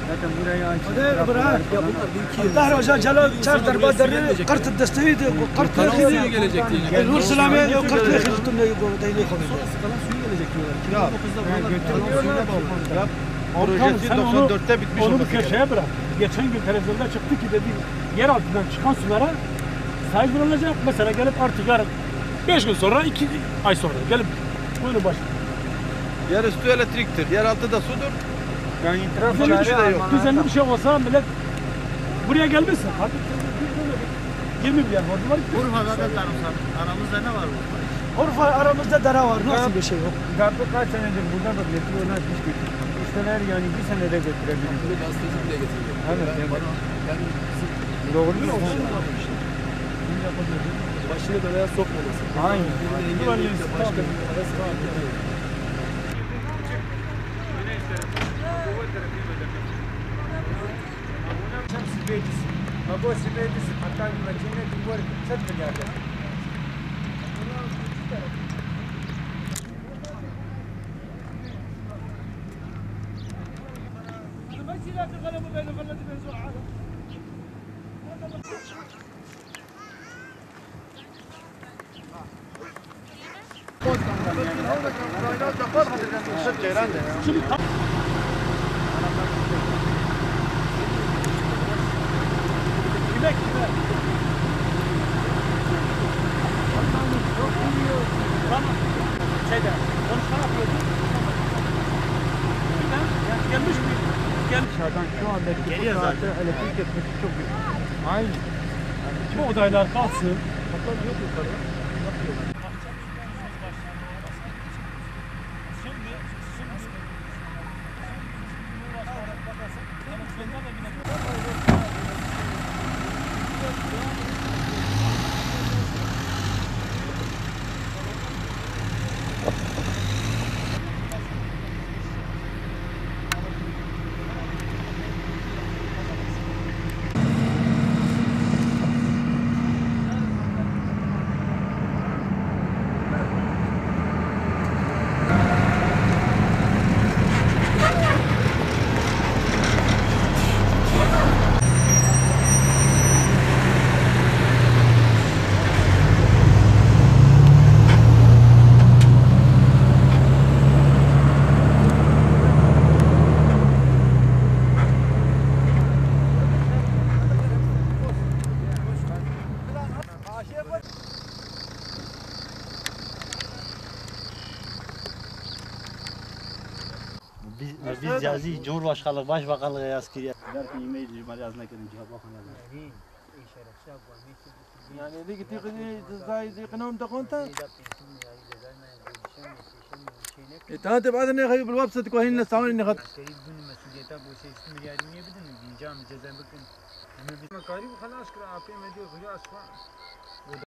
zaten buraya ait. Hadi bırak. Ya bunlar linki. Dahra hoca Celal çartar badırı kart desteğiydi. Kart Kalan suyu yedi. gelecek diye. Nur Selami kart yedi. Kutunda yok. Değneği kalıyor. Sonrası kalan suyu gelecek diyorlar. Ya, 2009'da bunlar götürmüyorlar. bağlı. Projesi Sen 94'te bitmiş onu bir olması köşeye bırak. Geçen gün televizyonda çıktı ki dedi yer altından çıkan sulara sahip olunacak. Mesela gelip artık yarın 5 gün sonra 2 ay sonra gelip buyurun başlayın. Yer üstü elektriktir, yer altı da sudur. Yani itiraf Düzenli bir şey de yok. Düzenli bir şey olsa millet buraya gelmişsin. Hadi 20 milyar borcu var. Urfa'da da tarımsal. Aramızda ne var Urfa? Urfa aramızda dere var. Nasıl bir şey yok? Gardı kaç senedir burada da getiriyorlar, hiç getirmiyor. İsteler yani bir senede getirebilir. Bir gazeteci bile getiriyor. Evet, evet. Yani Doğru mu? başını belaya sokmaması. Aynen. Başka أبو سبيدس حتى المدينة تقول 6 مليار. Gelmiş mi? Dışarıdan şu andaki Geliyor bu zaten. saatte elektrik etmesi çok büyük. Aynen. Bu odaylar kalsın. Biz yazı Cumhurbaşkanlığı, Başbakanlığı yazkıya. Belki e-mail yazına gelince bakın. يعني اللي قلت لي قناهم تقونتا انت بعدني خيب بالويب سايت كوهين نستعمل اني خد خلاص كده